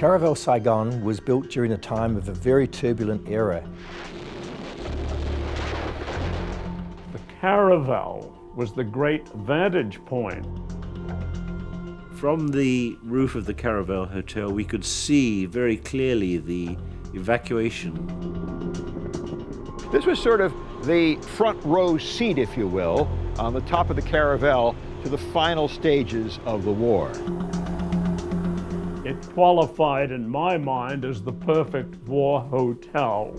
Caravelle Saigon was built during a time of a very turbulent era. The Caravelle was the great vantage point. From the roof of the Caravelle Hotel, we could see very clearly the evacuation. This was sort of the front row seat, if you will, on the top of the Caravelle to the final stages of the war. It qualified in my mind as the perfect war hotel.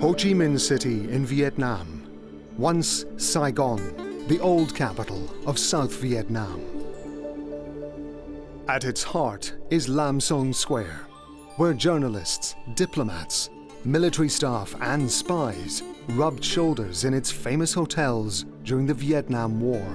Ho Chi Minh City in Vietnam, once Saigon, the old capital of South Vietnam. At its heart is Lam Son Square, where journalists, diplomats, military staff and spies rubbed shoulders in its famous hotels during the Vietnam War.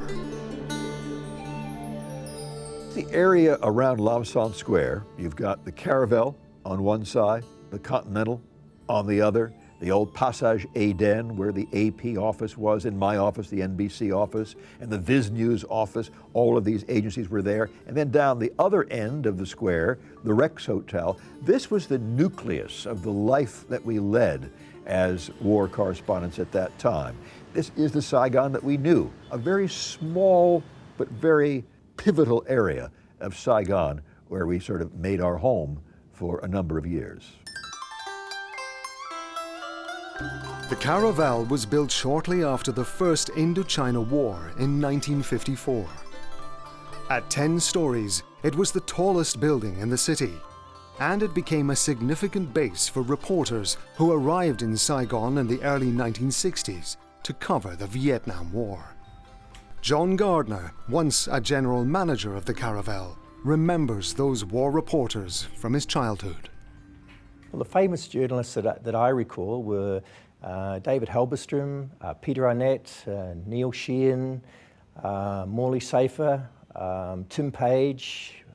The area around Lam Son Square, you've got the Caravelle on one side, the Continental on the other, the old Passage Eden, where the AP office was, and my office, the NBC office, and the Viz News office. All of these agencies were there. And then down the other end of the square, the Rex Hotel. This was the nucleus of the life that we led as war correspondents at that time. This is the Saigon that we knew, a very small but very pivotal area of Saigon where we sort of made our home for a number of years. The Caravelle was built shortly after the First Indochina War in 1954. At 10 stories, it was the tallest building in the city, and it became a significant base for reporters who arrived in Saigon in the early 1960s to cover the Vietnam War. John Gardner, once a general manager of the Caravelle, remembers those war reporters from his childhood. Well, the famous journalists that I recall were David Halberstrom, Peter Arnett, Neil Sheehan, Morley Safer, Tim Page.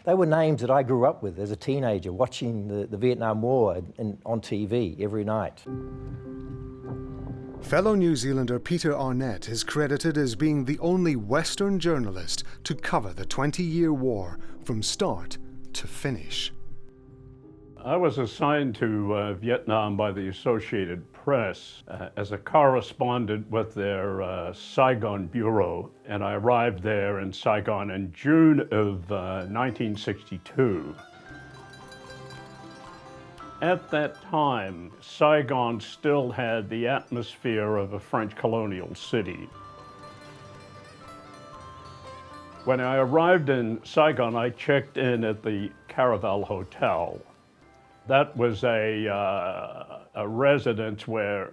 They were names that I grew up with as a teenager, watching the Vietnam War on TV every night. Fellow New Zealander Peter Arnett is credited as being the only Western journalist to cover the 20-year war from start to finish. I was assigned to Vietnam by the Associated Press as a correspondent with their Saigon bureau, and I arrived there in Saigon in June of 1962. At that time, Saigon still had the atmosphere of a French colonial city. When I arrived in Saigon, I checked in at the Caravelle Hotel. That was a residence where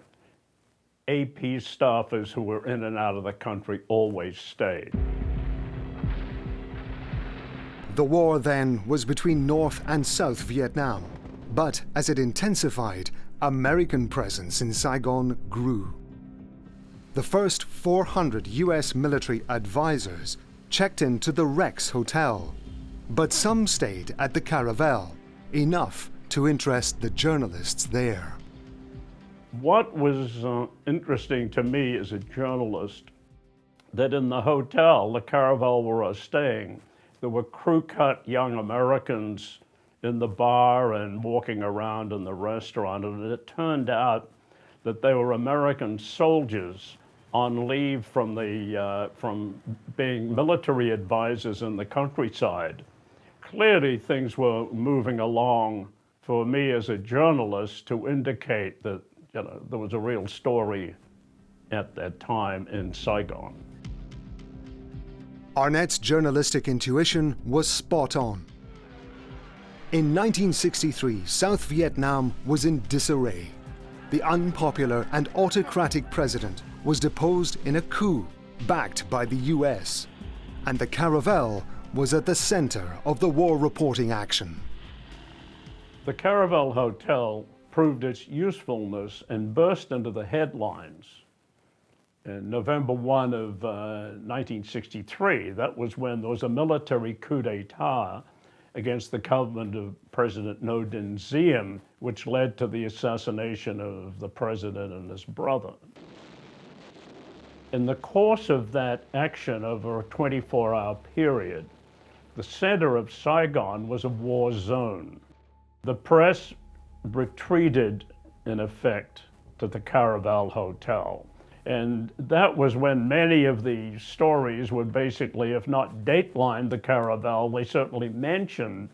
AP staffers who were in and out of the country always stayed. The war then was between North and South Vietnam, but as it intensified, American presence in Saigon grew. The first 400 US military advisors checked into the Rex Hotel, but some stayed at the Caravelle, enough to interest the journalists there. What was interesting to me as a journalist, that in the hotel, the Caravelle where I was staying, there were crew-cut young Americans in the bar and walking around in the restaurant, and it turned out that they were American soldiers on leave from being military advisors in the countryside. Clearly, things were moving along for me as a journalist to indicate that there was a real story at that time in Saigon. Arnett's journalistic intuition was spot on. In 1963, South Vietnam was in disarray. The unpopular and autocratic president was deposed in a coup backed by the US, and the Caravelle was at the center of the war reporting action. The Caravelle Hotel proved its usefulness and burst into the headlines. In November 1 of 1963, that was when there was a military coup d'etat against the government of President No Dinh Diem, which led to the assassination of the president and his brother. In the course of that action over a 24-hour period, the center of Saigon was a war zone. The press retreated, in effect, to the Caravelle Hotel. And that was when many of the stories would basically, if not dateline the Caravelle, they certainly mentioned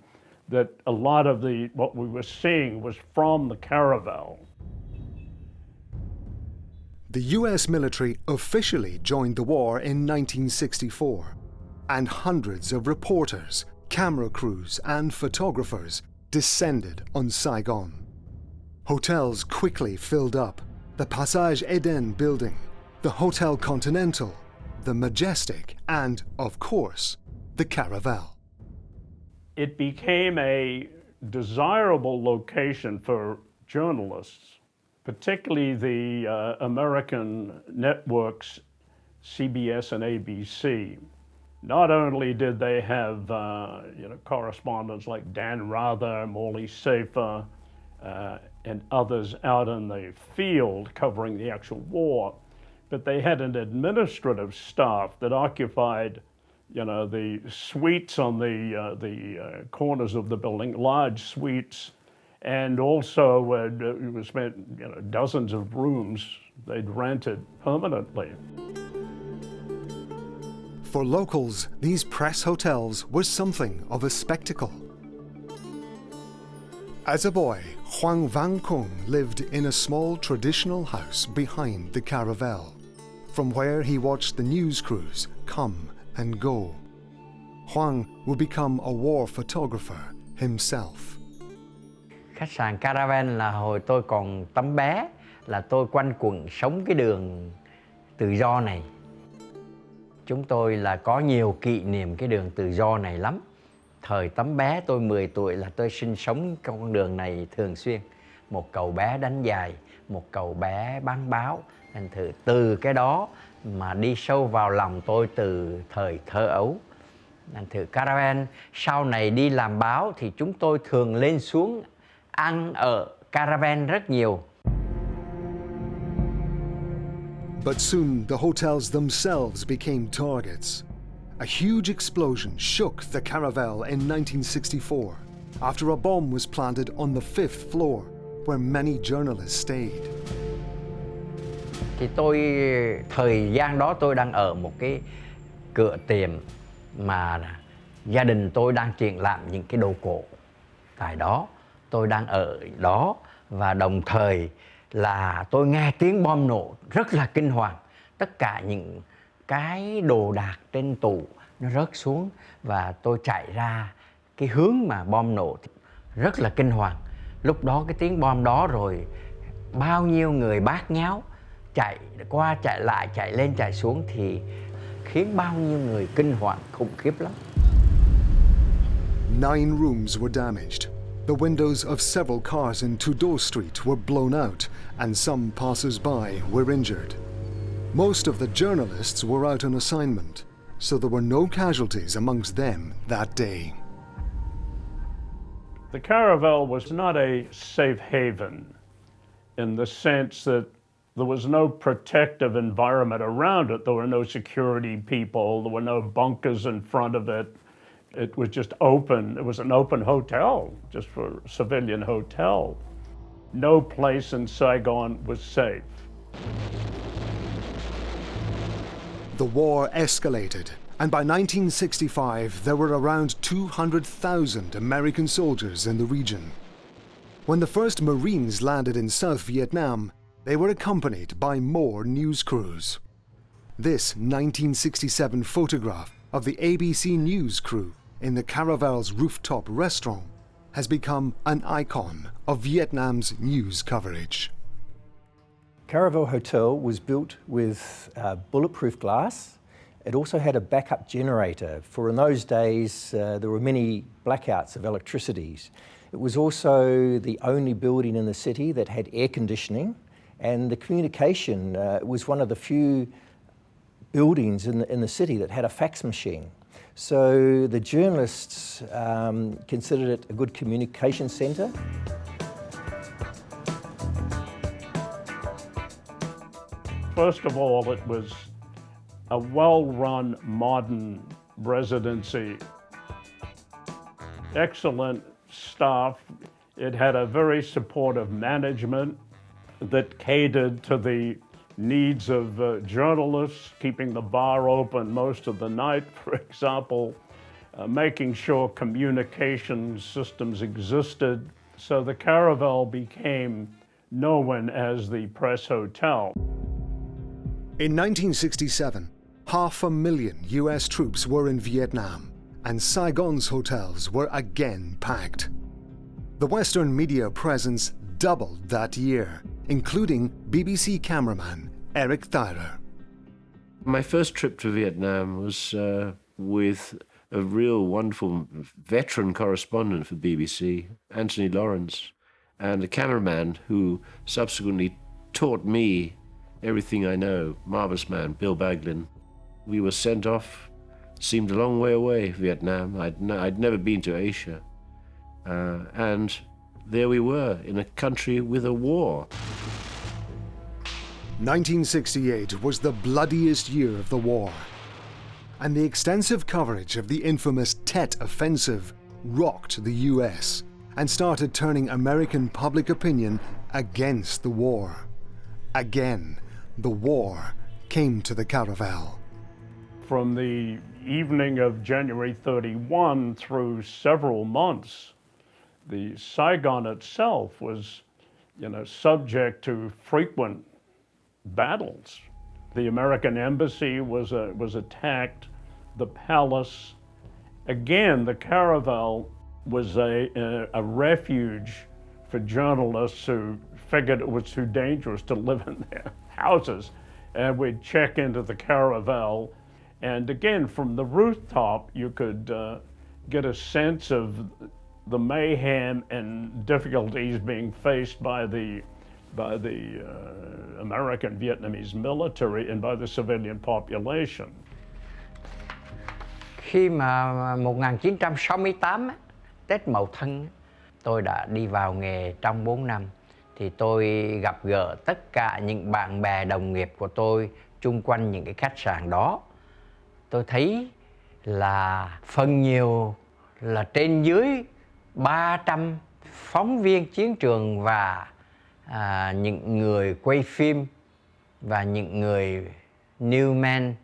that a lot of what we were seeing was from the Caravelle. The US military officially joined the war in 1964, and hundreds of reporters, camera crews, and photographers descended on Saigon. Hotels quickly filled up: the Passage Eden building, the Hotel Continental, the Majestic, and, of course, the Caravelle. It became a desirable location for journalists, particularly the American networks CBS and ABC. Not only did they have correspondents like Dan Rather, Morley Safer, and others out in the field covering the actual war, but they had an administrative staff that occupied, the suites on the corners of the building, large suites, and also it was meant, dozens of rooms they'd rented permanently. For locals, these press hotels were something of a spectacle. As a boy, Hoang Van Kung lived in a small traditional house behind the Caravelle, from where he watched the news crews come and go. Hoang would become a war photographer himself. Khách sạn Caravelle là hồi tôi còn tấm bé, là tôi quanh quẩn sống cái đường tự do này. Chúng tôi là có nhiều kỷ niệm cái đường tự do này lắm. Thời tấm bé tôi 10 tuổi là tôi sinh sống con đường này thường xuyên. Một cậu bé đánh giày, một cậu bé bán báo. Thành thử từ cái đó mà đi sâu vào lòng tôi từ thời thơ ấu. Thành thử Caravelle sau này đi làm báo thì chúng tôi thường lên xuống ăn ở Caravelle rất nhiều. But soon the hotels themselves became targets. A huge explosion shook the Caravelle in 1964 after a bomb was planted on the 5th floor, where many journalists stayed. Thì thời gian đó tôi đang ở một cái cửa tiệm mà gia đình tôi đang triển lãm những cái đồ cổ. Tại đó tôi đang ở đó và đồng thời là tôi nghe tiếng bom nổ rất là kinh hoàng. Tất cả những cái đồ đạc trên tủ nó rớt xuống và tôi chạy ra cái hướng mà bom nổ rất là kinh hoàng. Lúc đó cái tiếng bom đó rồi bao nhiêu người bát nháo chạy qua chạy lại, chạy lên chạy xuống thì khiến bao nhiêu người kinh hoàng khủng khiếp lắm. 9 rooms were damaged. The windows of several cars in Tudor Street were blown out, and some passers-by were injured. Most of the journalists were out on assignment, so there were no casualties amongst them that day. The Caravelle was not a safe haven in the sense that there was no protective environment around it. There were no security people, there were no bunkers in front of it. It was just open. It was an open hotel, just for a civilian hotel. No place in Saigon was safe. The war escalated, and by 1965 there were around 200,000 American soldiers in the region. When the first Marines landed in South Vietnam, they were accompanied by more news crews. This 1967 photograph of the ABC News crew in the Caravelle's rooftop restaurant has become an icon of Vietnam's news coverage. Caravelle Hotel was built with bulletproof glass It also had a backup generator, for in those days there were many blackouts of electricity. It was also the only building in the city that had air conditioning, and the communication, it was one of the few buildings in the city that had a fax machine. So the journalists considered it a good communication centre. First of all, it was a well-run, modern residency. Excellent staff. It had a very supportive management that catered to the needs of journalists, keeping the bar open most of the night, for example, making sure communication systems existed. So the Caravelle became known as the Press Hotel. In 1967, 500,000 US troops were in Vietnam, and Saigon's hotels were again packed. The Western media presence doubled that year, including BBC cameraman Eric Thyrer. My first trip to Vietnam was with a real wonderful veteran correspondent for BBC, Anthony Lawrence, and a cameraman who subsequently taught me everything I know, marvelous man, Bill Baglin. We were sent off, seemed a long way away, Vietnam. I'd never been to Asia. And there we were, in a country with a war. 1968 was the bloodiest year of the war, and the extensive coverage of the infamous Tet Offensive rocked the US and started turning American public opinion against the war. Again, the war came to the Caravelle. From the evening of January 31 through several months, the Saigon itself was, subject to frequent battles. The American embassy was attacked. The palace. Again, the Caravelle was a refuge for journalists who figured it was too dangerous to live in their houses. And we'd check into the Caravelle. And again, from the rooftop, you could get a sense of the mayhem and difficulties being faced by the American Vietnamese military and by the civilian population. Khi mà 1968, Tết Mậu Thân, tôi đã đi vào nghề trong 4 năm, thì tôi gặp gỡ tất cả những bạn bè đồng nghiệp của tôi chung quanh những cái khách sạn đó. Tôi thấy là phần nhiều là trên dưới 300 phóng viên chiến trường và những người quay phim và những người newsmen.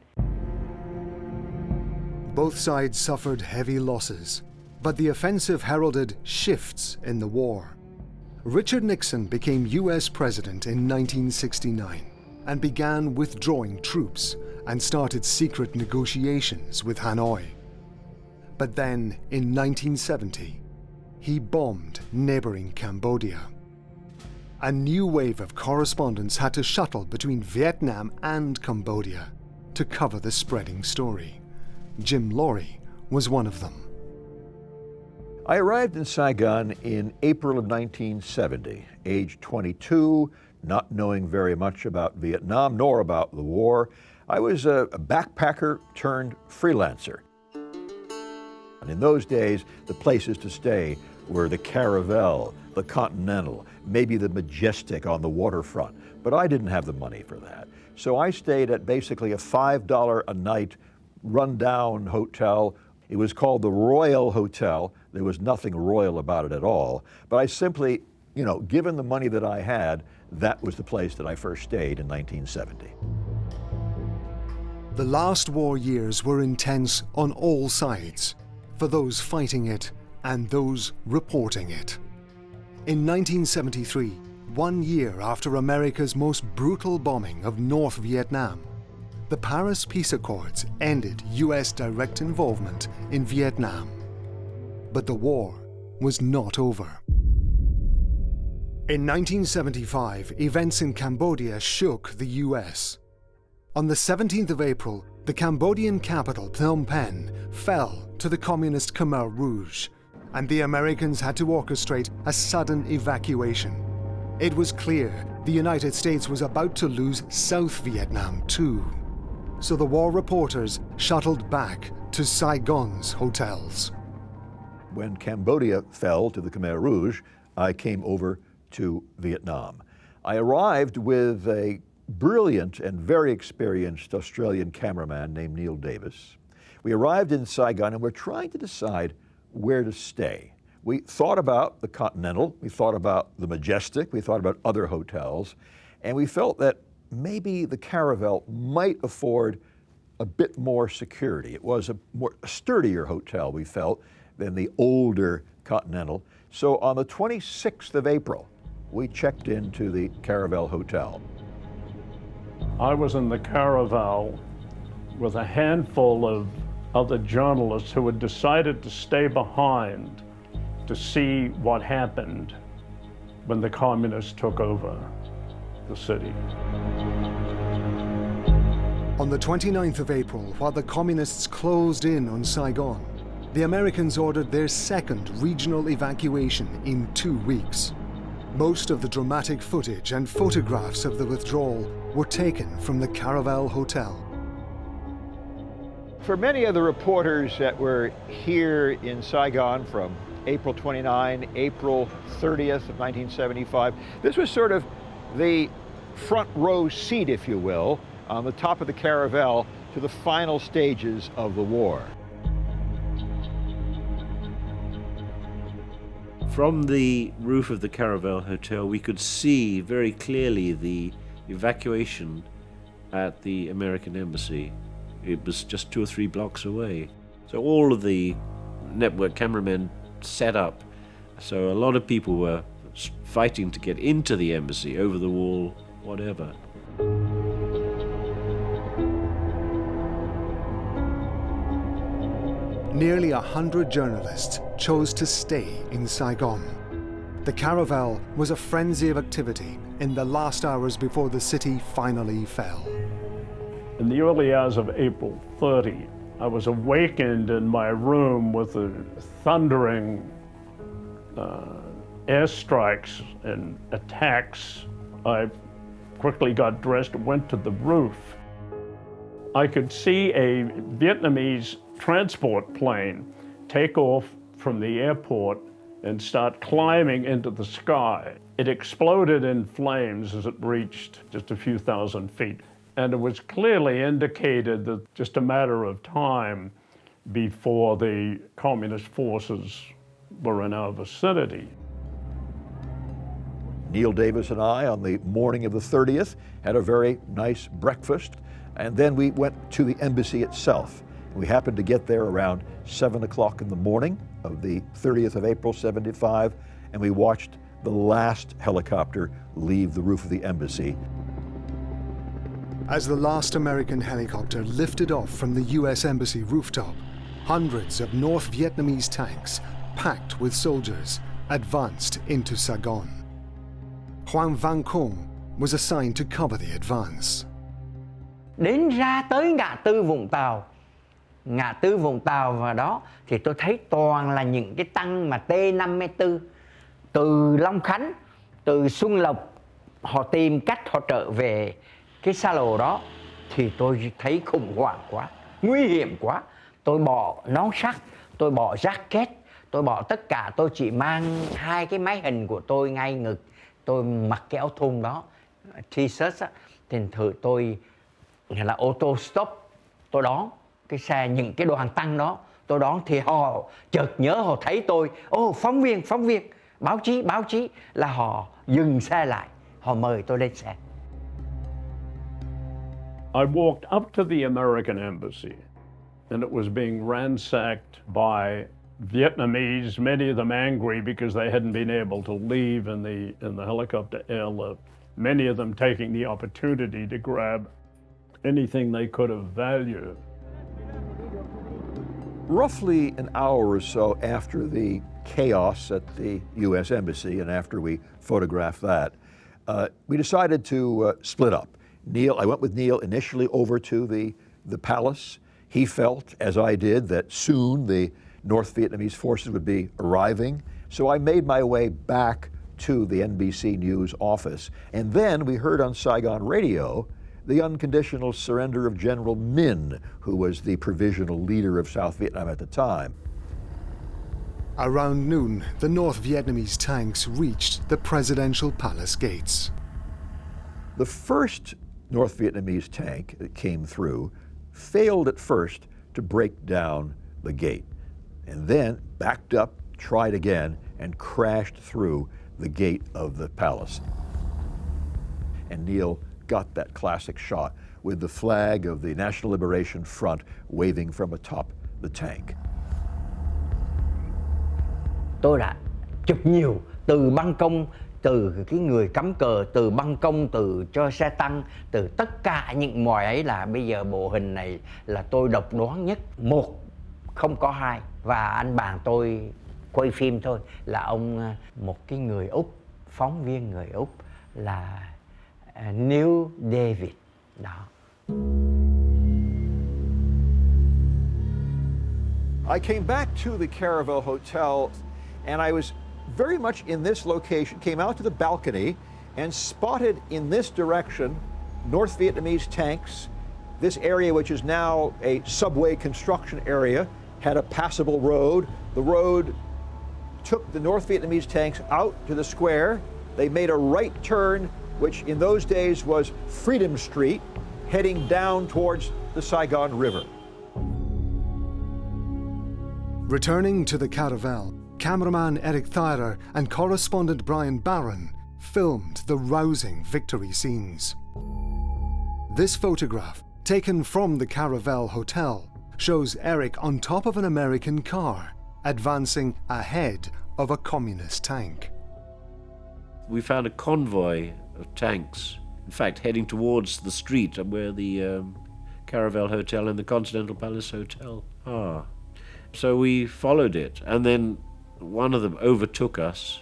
Both sides suffered heavy losses, but the offensive heralded shifts in the war. Richard Nixon became US president in 1969 and began withdrawing troops and started secret negotiations with Hanoi. But then, in 1970, he bombed neighboring Cambodia. A new wave of correspondents had to shuttle between Vietnam and Cambodia to cover the spreading story. Jim Laurie was one of them. I arrived in Saigon in April of 1970, age 22, not knowing very much about Vietnam nor about the war. I was a backpacker turned freelancer. And in those days, the places to stay were the Caravelle, the Continental, maybe the Majestic on the waterfront. But I didn't have the money for that. So I stayed at basically a $5 a night run-down hotel. It was called the Royal Hotel. There was nothing royal about it at all. But I simply, given the money that I had, that was the place that I first stayed in 1970. The last war years were intense on all sides, for those fighting it and those reporting it. In 1973, 1 year after America's most brutal bombing of North Vietnam, the Paris Peace Accords ended US direct involvement in Vietnam. But the war was not over. In 1975, events in Cambodia shook the US. On the 17th of April, the Cambodian capital, Phnom Penh, fell to the communist Khmer Rouge, and the Americans had to orchestrate a sudden evacuation. It was clear the United States was about to lose South Vietnam too. So the war reporters shuttled back to Saigon's hotels. When Cambodia fell to the Khmer Rouge, I came over to Vietnam. I arrived with a brilliant and very experienced Australian cameraman named Neil Davis. We arrived in Saigon and we're trying to decide where to stay. We thought about the Continental, we thought about the Majestic, we thought about other hotels, and we felt that maybe the Caravelle might afford a bit more security. It was a sturdier hotel, we felt, than the older Continental. So on the 26th of April, we checked into the Caravelle Hotel. I was in the Caravelle with a handful of other journalists who had decided to stay behind to see what happened when the communists took over the city. On the 29th of April, while the communists closed in on Saigon, the Americans ordered their second regional evacuation in 2 weeks. Most of the dramatic footage and photographs of the withdrawal were taken from the Caravelle Hotel. For many of the reporters that were here in Saigon from April 29, April 30th of 1975, this was sort of the front row seat, if you will, on the top of the Caravelle to the final stages of the war. From the roof of the Caravelle Hotel, we could see very clearly the evacuation at the American Embassy. It was just 2 or 3 blocks away. So all of the network cameramen set up. So a lot of people were fighting to get into the embassy, over the wall, whatever. Nearly 100 journalists chose to stay in Saigon. The Caravelle was a frenzy of activity in the last hours before the city finally fell. In the early hours of April 30, I was awakened in my room with the thundering airstrikes and attacks. I quickly got dressed and went to the roof. I could see a Vietnamese transport plane take off from the airport and start climbing into the sky. It exploded in flames as it reached just a few thousand feet. And it was clearly indicated that just a matter of time before the communist forces were in our vicinity. Neil Davis and I, on the morning of the 30th, had a very nice breakfast, and then we went to the embassy itself. We happened to get there around 7 o'clock in the morning of the 30th of April, 75, and we watched the last helicopter leave the roof of the embassy. As the last American helicopter lifted off from the US Embassy rooftop, hundreds of North Vietnamese tanks, packed with soldiers, advanced into Saigon. Hoàng Văn Khung was assigned to cover the advance. Đến ra tới ngã tư Vũng Tàu và đó thì tôi thấy toàn là những cái tăng mà T-54 từ Long Khánh, từ Xuân Lộc, họ tìm cách họ trở về cái xa lộ đó thì tôi thấy khủng hoảng quá, nguy hiểm quá. Tôi bỏ nón sắt, tôi bỏ jacket, tôi bỏ tất cả, tôi chỉ mang 2 cái máy hình của tôi ngay ngực. Tôi mặc cái áo thun đó, t-shirt á, thì thử tôi là ô tô stop, tôi đón cái xe, những cái đoàn tăng đó, tôi đón thì họ chợt nhớ, họ thấy tôi, phóng viên, báo chí là họ dừng xe lại, họ mời tôi lên xe. I walked up to the American embassy, and it was being ransacked by Vietnamese, many of them angry because they hadn't been able to leave in the helicopter airlift. Many of them taking the opportunity to grab anything they could of value. Roughly an hour or so after the chaos at the U.S. Embassy and after we photographed that, we decided to split up. I went with Neil initially over to the the palace. He felt, as I did, that soon the North Vietnamese forces would be arriving. So I made my way back to the NBC News office. And then we heard on Saigon radio the unconditional surrender of General Minh, who was the provisional leader of South Vietnam at the time. Around noon, the North Vietnamese tanks reached the presidential palace gates. The first North Vietnamese tank that came through failed at first to break down the gate, and then backed up, tried again, and crashed through the gate of the palace. And Neil got that classic shot with the flag of the National Liberation Front waving from atop the tank. Tôi đã chụp nhiều từ ban công, từ cái người cắm cờ, từ ban công, từ cho xe tăng, từ tất cả những mọi ấy, là bây giờ bộ hình này là tôi độc đoán nhất, một không có hai. Và anh bạn tôi quay phim thôi là ông, một cái người Úc, phóng viên người Úc là New David đó. I came back to the Caravelle Hotel, and I was very much in this location, came out to the balcony and spotted in this direction North Vietnamese tanks. This area, which is now a subway construction area, had a passable road. The road took the North Vietnamese tanks out to the square. They made a right turn, which in those days was Freedom Street, heading down towards the Saigon River. Returning to the Caravelle, cameraman Eric Thyrer and correspondent Brian Barron filmed the rousing victory scenes. This photograph, taken from the Caravelle Hotel, shows Eric on top of an American car, advancing ahead of a communist tank. We found a convoy of tanks, in fact, heading towards the street where the Caravelle Hotel and the Continental Palace Hotel are. So we followed it, and then one of them overtook us,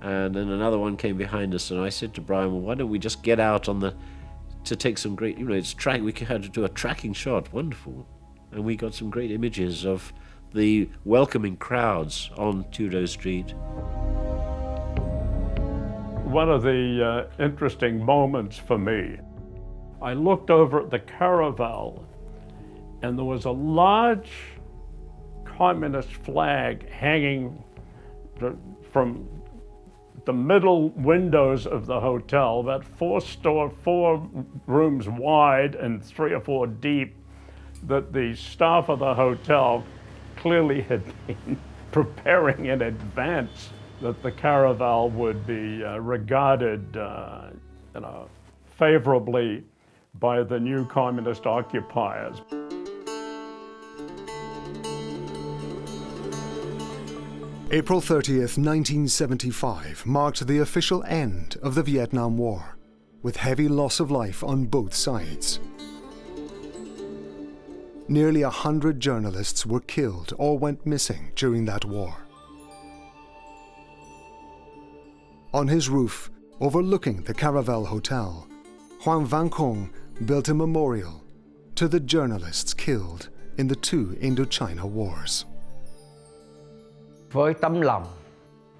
and then another one came behind us, and I said to Brian, well, why don't we just get out on to take some great, we had to do a tracking shot, wonderful. And we got some great images of the welcoming crowds on Tudor Street. One of the interesting moments for me, I looked over at the Caravelle, and there was a large communist flag hanging from the middle windows of the hotel, about 4 rooms wide and 3 or 4 deep, that the staff of the hotel clearly had been preparing in advance that the Caravelle would be regarded favorably by the new communist occupiers. April 30th, 1975 marked the official end of the Vietnam War, with heavy loss of life on both sides. Nearly 100 journalists were killed or went missing during that war. On his roof, overlooking the Caravelle Hotel, Hoang Van Kong built a memorial to the journalists killed in the 2 Indochina Wars. Với tấm lòng,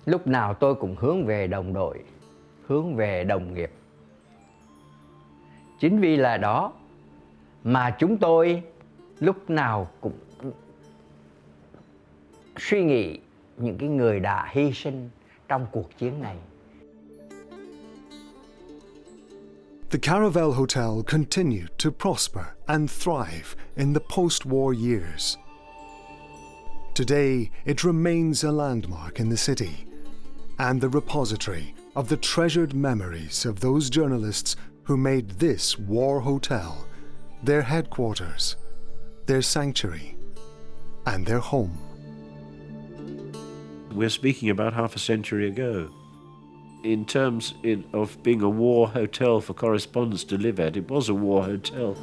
lúc nào tôi cũng hướng về đồng đội, hướng về đồng nghiệp. Chính vì là đó mà chúng tôi lúc nào cũng suy nghĩ những cái người đã hy sinh trong cuộc chiến này. The Caravelle Hotel continued to prosper and thrive in the post-war years. Today, it remains a landmark in the city and the repository of the treasured memories of those journalists who made this war hotel their headquarters, their sanctuary, and their home. We're speaking about half a century ago. In terms of being a war hotel for correspondents to live at, it was a war hotel.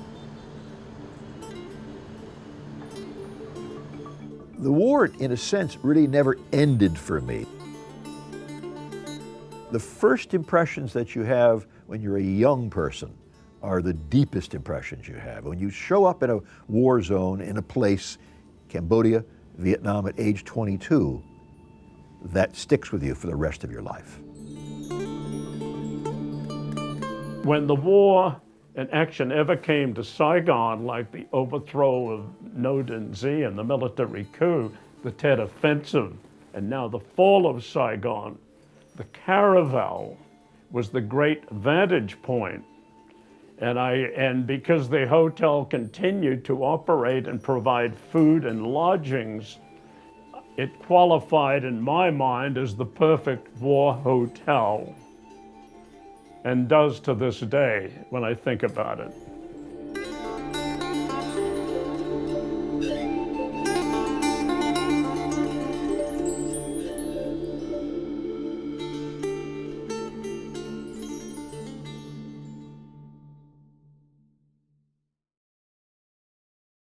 The war, in a sense, really never ended for me. The first impressions that you have when you're a young person are the deepest impressions you have. When you show up in a war zone in a place, Cambodia, Vietnam at age 22, that sticks with you for the rest of your life. When the war and action ever came to Saigon, like the overthrow of No Dinh Dinh and the military coup, the Tet Offensive, and now the fall of Saigon, the Caravelle was the great vantage point. And because the hotel continued to operate and provide food and lodgings, it qualified in my mind as the perfect war hotel, and does to this day when I think about it.